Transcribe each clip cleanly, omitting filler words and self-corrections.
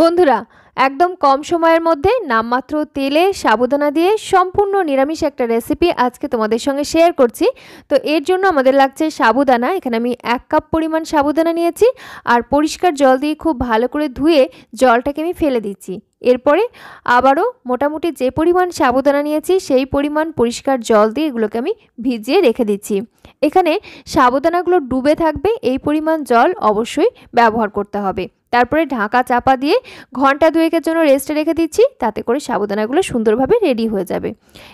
বন্ধুরা, একদম কম সময়ের মধ্যে নামমাত্র তেলে সাবুদানা দিয়ে সম্পূর্ণ নিরামিষ একটা রেসিপি আজকে তোমাদের সঙ্গে শেয়ার করছি। তো এর জন্য আমাদের লাগছে সাবুদানা। এখানে আমি 1 কাপ পরিমাণ সাবুদানা নিয়েছি আর পরিষ্কার জল দিয়ে খুব ভালো করে ধুয়ে জলটাকে আমি ফেলে দিচ্ছি। এরপরে আবারও মোটামুটি যে পরিমাণ সাবুদানা নিয়েছি সেই পরিমাণ পরিষ্কার জল দিয়ে এগুলোকে আমি ভিজিয়ে রেখে দিচ্ছি। এখানে সাবুদানাগুলো ডুবে থাকবে এই পরিমাণ জল অবশ্যই ব্যবহার করতে হবে। তারপরে ঢাকা চাপা দিয়ে ঘন্টা দুয়েকের জন্য রেস্টে রেখে দিচ্ছি, তাতে করে সাবুদানাগুলো সুন্দরভাবে রেডি হয়ে যাবে।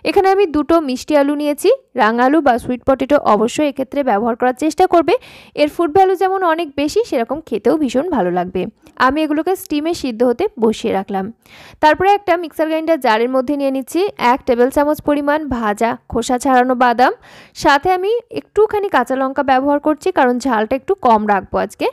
এখানে আমি দুটো মিষ্টি আলু নিয়েছি। রাঙা আলু বা সুইট পটেটো অবশ্যই এক্ষেত্রে ব্যবহার করার চেষ্টা করবে। এর ফুড ভ্যালু যেমন অনেক বেশি, সেরকম খেতেও ভীষণ ভালো লাগবে। আমি এগুলোকে স্টিমে সিদ্ধ হতে বসিয়ে রাখলাম। তারপরে একটা মিক্সার গ্রাইন্ডার জারের মধ্যে নিয়ে নিচ্ছি 1 টেবিল চামচ পরিমাণ ভাজা খোসা ছাড়ানো বাদাম। সাথে আমি একটুখানি কাঁচা লঙ্কা ব্যবহার করছি, কারণ ঝালটা একটু কম রাখবো আজকে।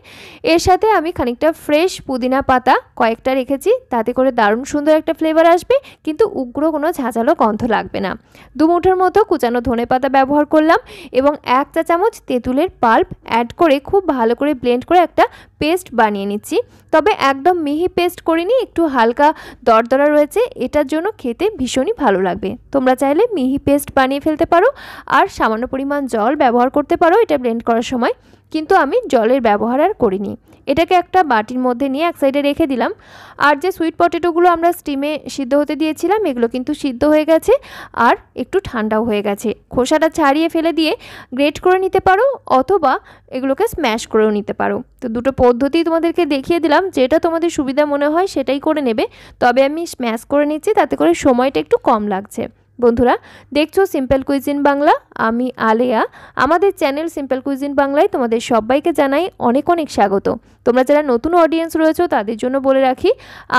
এর সাথে আমি খানিকটা ফ্রেশ পুদিনা পাতা কয়েকটা রেখেছি, তাতে করে দারুণ সুন্দর একটা ফ্লেভার আসবে, কিন্তু উগ্র কোনো ঝাঁঝালো গন্ধ লাগবে না। 2 মুঠোর মতো কুচানো ধনেপাতা ব্যবহার করলাম এবং 1 চা চামচ তেঁতুলের পাল্প অ্যাড করে খুব ভালো করে ব্লেন্ড করে একটা পেস্ট বানিয়ে নিচ্ছি। তবে একদম মিহি পেস্ট করিনি, একটু হালকা দরদরা রয়েছে, এটার জন্য খেতে ভীষণই ভালো লাগবে। তোমরা চাইলে মিহি পেস্ট বানিয়ে ফেলতে পারো আর সামান্য পরিমাণ জল ব্যবহার করতে পারো এটা ব্লেন্ড করার সময়, কিন্তু আমি জলের ব্যবহার আর করিনি। এটাকে একটা বাটির মধ্যে নিয়ে এক সাইডে রেখে দিলাম। আর যে সুইট পটেটোগুলো আমরা স্টিমে সিদ্ধ হতে দিয়েছিলাম, এগুলো কিন্তু সিদ্ধ হয়ে গেছে আর একটু ঠান্ডাও হয়ে গেছে। খোসাটা ছাড়িয়ে ফেলে দিয়ে গ্রেট করে নিতে পারো, অথবা এগুলোকে স্ম্যাশ করেও নিতে পারো। তো দুটো পদ্ধতি তোমাদেরকে দেখিয়ে দিলাম, যেটা তোমাদের সুবিধা মনে হয় সেটাই করে নেবে। তবে আমি স্ম্যাশ করে নিচ্ছি, তাতে করে সময়টা একটু কম লাগছে। বন্ধুরা, দেখছো সিম্পল কুইজিন বাংলা, আমি আলেয়া। আমাদের চ্যানেল সিম্পল কুইজিন বাংলায় তোমাদের সবাইকে জানাই অনেক অনেক স্বাগত। তোমরা যারা নতুন অডিয়েন্স রয়েছো তাদের জন্য বলে রাখি,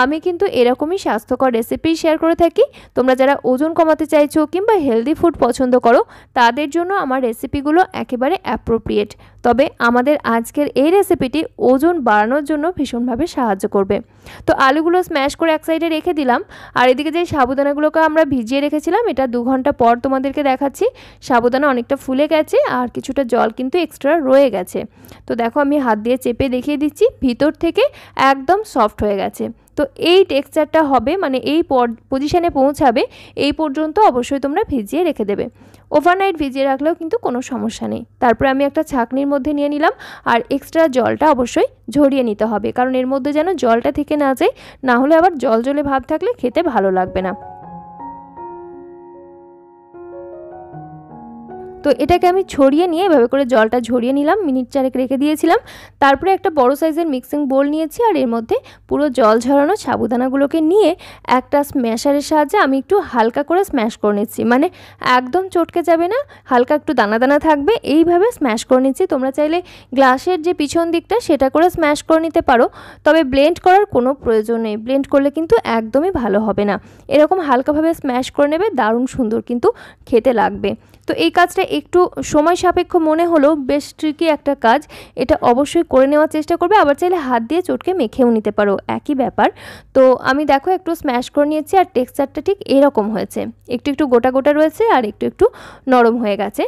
আমি কিন্তু এরকমই স্বাস্থ্যকর রেসিপি শেয়ার করে থাকি। তোমরা যারা ওজন কমাতে চাইছো কিংবা হেলদি ফুড পছন্দ করো, তাদের জন্য আমার রেসিপিগুলো একেবারে অ্যাপ্রোপ্রিয়েট। তবে আমাদের আজকের এই রেসিপিটি ওজন বাড়ানোর জন্য ভীষণভাবে সাহায্য করবে। তো আলুগুলো স্ম্যাশ করে এক সাইডে রেখে দিলাম, আর এদিকে যে সাবুদানাগুলোকে আমরা ভিজিয়ে রেখেছিলাম, এটা 2 ঘন্টা পর তোমাদেরকে দেখাচ্ছি। সাবুদানা অনেকটা ফুলে গেছে আর কিছুটা জল কিন্তু এক্সট্রা রয়ে গেছে। তো দেখো, আমি হাত দিয়ে চেপে দেখিয়ে দিচ্ছি, ভিতর থেকে একদম সফট হয়ে গেছে। তো এই টেক্সচারটা হবে, মানে এই পজিশানে পৌঁছাবে, এই পর্যন্ত অবশ্যই তোমরা ভিজিয়ে রেখে দেবে। ওভারনাইট ভিজিয়ে রাখলেও কিন্তু কোনো সমস্যা নেই। তারপরে আমি একটা ছাঁকনির মধ্যে নিয়ে নিলাম, আর এক্সট্রা জলটা অবশ্যই ঝরিয়ে নিতে হবে, কারণ এর মধ্যে যেন জলটা থেকে না যায়, না হলে আবার জল জলে ভাব থাকলে খেতে ভালো লাগবে না। তো এটাকে আমি ছড়িয়ে নিয়ে এভাবে করে জলটা ঝরিয়ে নিলাম, মিনিট 4 রেখে দিয়েছিলাম। তারপরে একটা বড় সাইজের মিক্সিং বোল নিয়েছি, আর এর মধ্যে পুরো জল ঝরানো সাবুদানাগুলোকে নিয়ে একটা স্ম্যাশারের সাহায্যে আমি একটু হালকা করে স্ম্যাশ করে নিচ্ছি। মানে একদম চটকে যাবে না, হালকা একটু দানা দানা থাকবে, এইভাবে স্ম্যাশ করে নিচ্ছি। তোমরা চাইলে গ্লাসের যে পিছন দিকটা সেটা করে স্ম্যাশ করে নিতে পারো, তবে ব্লেন্ড করার কোনো প্রয়োজন নেই। ব্লেন্ড করলে কিন্তু একদমই ভালো হবে না। এরকম হালকাভাবে স্ম্যাশ করে নেবে, দারুণ সুন্দর কিন্তু খেতে লাগবে। তো এই কাজটা একটু সময় সাপেক্ষ মনে হলেও বেশ ট্রিকি একটা কাজ, এটা অবশ্যই করে নেওয়ার চেষ্টা করবে। আবার চাইলে হাত দিয়ে চটকে মেখেও নিতে পারো, একই ব্যাপার। তো আমি দেখো একটু স্ম্যাশ করে নিয়েছি, আর টেক্সচারটা ঠিক এরকম হয়েছে, একটু একটু গোটা গোটা রয়েছে আর একটু একটু নরম হয়ে গেছে।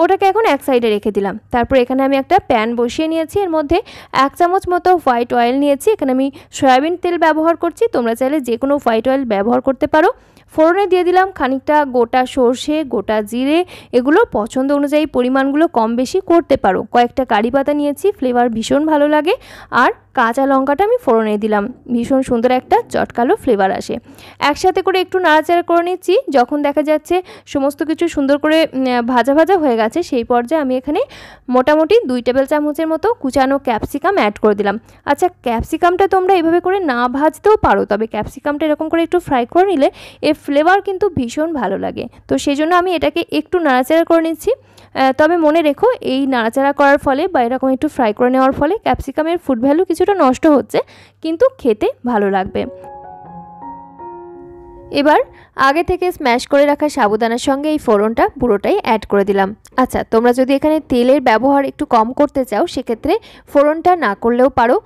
ওটাকে এখন এক সাইডে রেখে দিলাম। তারপর এখানে আমি একটা প্যান বসিয়ে নিয়েছি, এর মধ্যে 1 চামচ মতো হোয়াইট অয়েল নিয়েছি। এখানে আমি সয়াবিন তেল ব্যবহার করছি, তোমরা চাইলে যে কোনো হোয়াইট অয়েল ব্যবহার করতে পারো। ফোড়নে দিয়ে দিলাম খানিকটা গোটা সর্ষে, গোটা জিরে, এগুলো পছন্দ অনুযায়ী পরিমাণগুলো কম বেশি করতে পারো। কয়েকটা কারি পাতা নিয়েছি, ফ্লেভার ভীষণ ভালো লাগে। আর কাঁচা লঙ্কাটা আমি ফোড়নে দিলাম, ভীষণ সুন্দর একটা চটকালো ফ্লেভার আসে। একসাথে করে একটু নাড়াচাড়া করে নিচ্ছি। যখন দেখা যাচ্ছে সমস্ত কিছু সুন্দর করে ভাজা ভাজা হয়ে গেছে, সেই পর্যায়ে আমি এখানে মোটামুটি 2 টেবিল চামচের মতো কুচানো ক্যাপসিকাম অ্যাড করে দিলাম। আচ্ছা, ক্যাপসিকামটা তোমরা এভাবে করে না ভাজতেও পারো, তবে ক্যাপসিকামটা এরকম করে একটু ফ্রাই করে নিলে এর ফ্লেভার কিন্তু ভীষণ ভালো লাগে। তো সেই জন্য আমি এটাকে একটু নাড়াচাড়া করে নিচ্ছি। তবে মনে রেখো, এই নাড়াচাড়া করার ফলে বা এরকম একটু ফ্রাই করে নেওয়ার ফলে ক্যাপসিকামের ফুড ভ্যালু কিছুটা নষ্ট হচ্ছে, কিন্তু খেতে ভালো লাগবে। এবার আগে থেকে স্ম্যাশ করে রাখা সাবুদানার সঙ্গে এই ফোড়নটা পুরোটাই অ্যাড করে দিলাম। আচ্ছা, তোমরা যদি এখানে তেলের ব্যবহার একটু কম করতে চাও, সেক্ষেত্রে ফোড়নটা না করলেও পারো।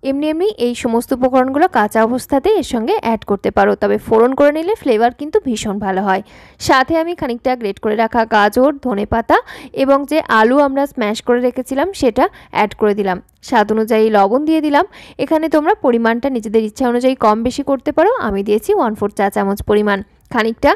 এমনি এমনি এই সমস্ত উপকরণগুলো কাঁচা অবস্থাতে এর সঙ্গে অ্যাড করতে পারো, তবে ফোড়ন করে নিলে ফ্লেভার কিন্তু ভীষণ ভালো হয়। সাথে আমি খানিকটা গ্রেট করে রাখা গাজর, ধনেপাতা এবং যে আলু আমরা স্ম্যাশ করে রেখেছিলাম সেটা অ্যাড করে দিলাম। স্বাদ অনুযায়ী লবণ দিয়ে দিলাম। এখানে তোমরা পরিমাণটা নিজেদের ইচ্ছা অনুযায়ী কম বেশি করতে পারো। আমি দিয়েছি 1/4 চা চামচ পরিমাণ। খানিকটা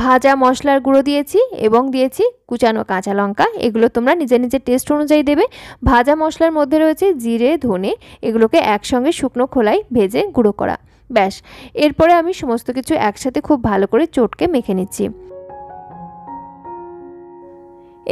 ভাজা মশলার গুঁড়ো দিয়েছি এবং দিয়েছি কুচানো কাঁচা লঙ্কা। এগুলো তোমরা নিজের নিজের টেস্ট অনুযায়ী দেবে। ভাজা মশলার মধ্যে রয়েছে জিরে, ধনে, এগুলোকে একসঙ্গে শুকনো খোলায় ভেজে গুঁড়ো করা। ব্যাস, এরপরে আমি সমস্ত কিছু একসাথে খুব ভালো করে চটকে মেখে নিচ্ছি।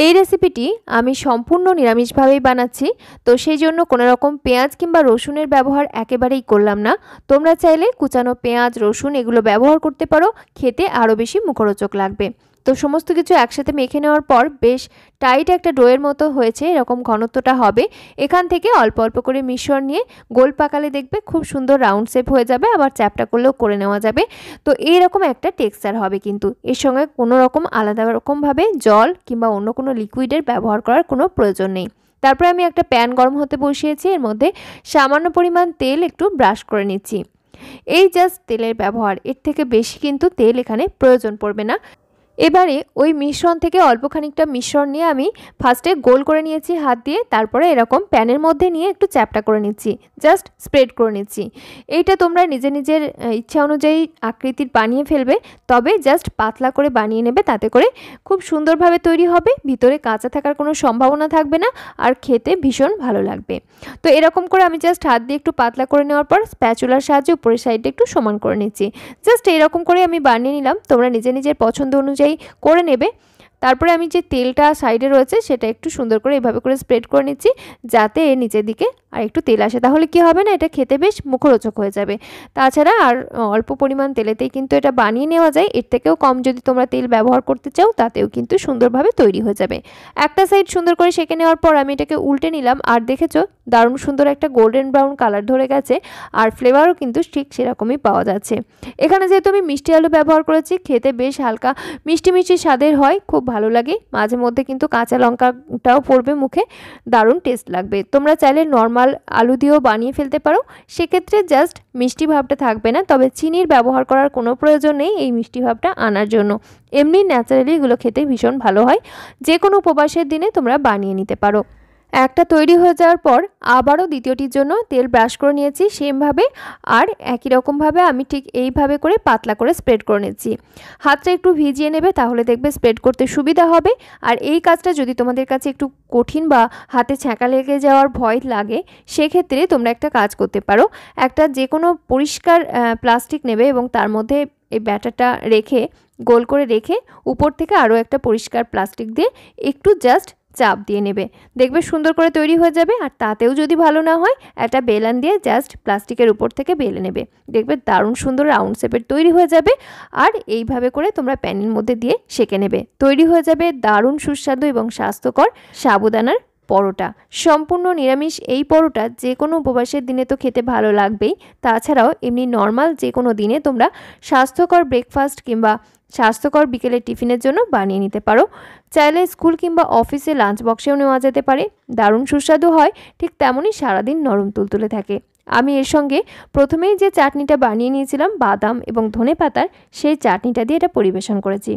এই রেসিপিটি আমি সম্পূর্ণ নিরামিষভাবেই বানাচ্ছি, তো সেই জন্য কোনো রকম পেঁয়াজ কিংবা রসুনের ব্যবহার একেবারেই করলাম না। তোমরা চাইলে কুচানো পেঁয়াজ, রসুন এগুলো ব্যবহার করতে পারো, খেতে আরও বেশি মুখরোচক লাগবে। তো সমস্ত কিছু একসাথে মেখে নেওয়ার পর বেশ টাইট একটা ডোয়ের মতো হয়েছে, এরকম ঘনত্বটা হবে। এখান থেকে অল্প অল্প করে মিশ্রণ নিয়ে গোল পাকালে দেখবে খুব সুন্দর রাউন্ড শেপ হয়ে যাবে, আবার চ্যাপটা করলেও করে নেওয়া যাবে। তো এইরকম একটা টেক্সচার হবে, কিন্তু এর সঙ্গে কোনো রকম আলাদা রকমভাবে জল কিংবা অন্য কোনো লিকুইডের ব্যবহার করার কোনো প্রয়োজন নেই। তারপরে আমি একটা প্যান গরম হতে বসিয়েছি, এর মধ্যে সামান্য পরিমাণ তেল একটু ব্রাশ করে নিচ্ছি। এই জাস্ট তেলের ব্যবহার, এর থেকে বেশি কিন্তু তেল এখানে প্রয়োজন পড়বে না। এবারে ওই মিশ্রণ থেকে অল্প খানিকটা মিশ্রণ নিয়ে আমি ফার্স্টে গোল করে নিয়েছি হাত দিয়ে, তারপরে এরকম প্যানের মধ্যে নিয়ে একটু চ্যাপটা করে নিচ্ছি, জাস্ট স্প্রেড করে নিচ্ছি। এইটা তোমরা নিজের নিজের ইচ্ছা অনুযায়ী আকৃতির বানিয়ে ফেলবে, তবে জাস্ট পাতলা করে বানিয়ে নেবে, তাতে করে খুব সুন্দরভাবে তৈরি হবে, ভিতরে কাঁচা থাকার কোনো সম্ভাবনা থাকবে না, আর খেতে ভীষণ ভালো লাগবে। তো এরকম করে আমি জাস্ট হাত দিয়ে একটু পাতলা করে নেওয়ার পর স্প্যাচুলার সাহায্যে উপরের সাইডে একটু সমান করে নিচ্ছি। জাস্ট এরকম করে আমি বানিয়ে নিলাম, তোমরা নিজের নিজের পছন্দ অনুযায়ী করে নেবে। তারপরে আমি যে তেলটা সাইডে রয়েছে সেটা একটু সুন্দর করে এভাবে করে স্প্রেড করে নিচ্ছি, যাতে এর নিচের দিকে আর একটু তেল আসে, তাহলে কি হবে না, এটা খেতে বেশ মুখরোচক হয়ে যাবে। তাছাড়া আর অল্প পরিমাণ তেলেতেই কিন্তু এটা বানিয়ে নেওয়া যায়, এর থেকেও কম যদি তোমরা তেল ব্যবহার করতে চাও তাতেও কিন্তু সুন্দরভাবে তৈরি হয়ে যাবে। একটা সাইড সুন্দর করে সেঁকে নেওয়ার পর আমি এটাকে উল্টে নিলাম, আর দেখেছো দারুণ সুন্দর একটা গোল্ডেন ব্রাউন কালার ধরে গেছে, আর ফ্লেভারও কিন্তু ঠিক সেরকমই পাওয়া যাচ্ছে। এখানে যেহেতু আমি মিষ্টি আলু ব্যবহার করেছি, খেতে বেশ হালকা মিষ্টি মিষ্টি স্বাদের হয়, খুব ভালো লাগে। মাঝে মধ্যে কিন্তু কাঁচা লঙ্কাটাও পড়বে মুখে, দারুণ টেস্ট লাগবে। তোমরা চাইলে নর্মাল আলু দিয়েও বানিয়ে ফেলতে পারো, সেক্ষেত্রে জাস্ট মিষ্টি ভাবটা থাকবে না, তবে চিনির ব্যবহার করার কোনো প্রয়োজন নেই এই মিষ্টি ভাবটা আনার জন্য। এমনি ন্যাচারালি এগুলো খেতে ভীষণ ভালো হয়, যে কোনো উপবাসের দিনে তোমরা বানিয়ে নিতে পারো। একটা তৈরি হয়ে যাওয়ার পর আবারও দ্বিতীয়টির জন্য তেল ব্রাশ করে নিয়েছি সেমভাবে, আর একই রকমভাবে আমি ঠিক এইভাবে করে পাতলা করে স্প্রেড করে নিচ্ছি। হাতটা একটু ভিজিয়ে নেবে, তাহলে দেখবে স্প্রেড করতে সুবিধা হবে। আর এই কাজটা যদি তোমাদের কাছে একটু কঠিন বা হাতে ছ্যাঁকা লেগে যাওয়ার ভয় লাগে, সেক্ষেত্রে তোমরা একটা কাজ করতে পারো, একটা যে কোনো পরিষ্কার প্লাস্টিক নেবে এবং তার মধ্যে এই ব্যাটারটা রেখে গোল করে রেখে উপর থেকে আরও একটা পরিষ্কার প্লাস্টিক দিয়ে একটু জাস্ট চাপ দিয়ে নেবে, দেখবে সুন্দর করে তৈরি হয়ে যাবে। আর তাতেও যদি ভালো না হয়, একটা বেলান দিয়ে জাস্ট প্লাস্টিকের উপর থেকে বেলে নেবে, দেখবে দারুণ সুন্দর রাউন্ড শেপের তৈরি হয়ে যাবে। আর এইভাবে করে তোমরা প্যানের মধ্যে দিয়ে সেঁকে নেবে, তৈরি হয়ে যাবে দারুণ সুস্বাদু এবং স্বাস্থ্যকর সাবুদানার পরোটা। সম্পূর্ণ নিরামিষ এই পরোটা যে কোনো উপবাসের দিনে তো খেতে ভালো লাগবেই, তাছাড়াও এমনি নর্মাল যে কোনো দিনে তোমরা স্বাস্থ্যকর ব্রেকফাস্ট কিংবা স্বাস্থ্যকর বিকেলের টিফিনের জন্য বানিয়ে নিতে পারো। চাইলে স্কুল কিংবা অফিসে লাঞ্চ বক্সেও নেওয়া যেতে পারে, দারুণ সুস্বাদু হয়, ঠিক তেমনই সারাদিন নরম তুলতুলে থাকে। আমি এর সঙ্গে প্রথমেই যে চাটনিটা বানিয়ে নিয়েছিলাম বাদাম এবং ধনেপাতার, সেই চাটনিটা দিয়ে এটা পরিবেশন করেছি।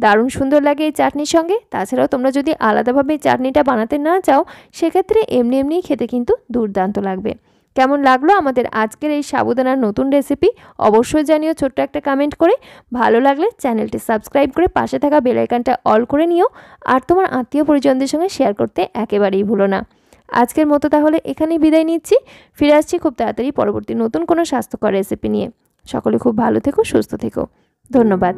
দারুণ সুন্দর লাগে এই চাটনির সঙ্গে। তাছাড়াও তোমরা যদি আলাদাভাবে চাটনিটা বানাতে না চাও, সেক্ষেত্রে এমনি এমনিই খেতে কিন্তু দুর্দান্ত লাগবে। কেমন লাগলো আমাদের আজকের এই সাবুদানার নতুন রেসিপি অবশ্যই জানিও ছোট্ট একটা কমেন্ট করে। ভালো লাগলে চ্যানেলটি সাবস্ক্রাইব করে পাশে থাকা বেল আইকনটা অল করে নিও, আর তোমার আত্মীয় পরিজনদের সঙ্গে শেয়ার করতে একেবারেই ভুলো না। আজকের মতো তাহলে এখানেই বিদায় নিচ্ছি, ফিরে আসছি খুব তাড়াতাড়ি পরবর্তী নতুন কোনো স্বাস্থ্যকর রেসিপি নিয়ে। সকলে খুব ভালো থেকো, সুস্থ থেকো, ধন্যবাদ।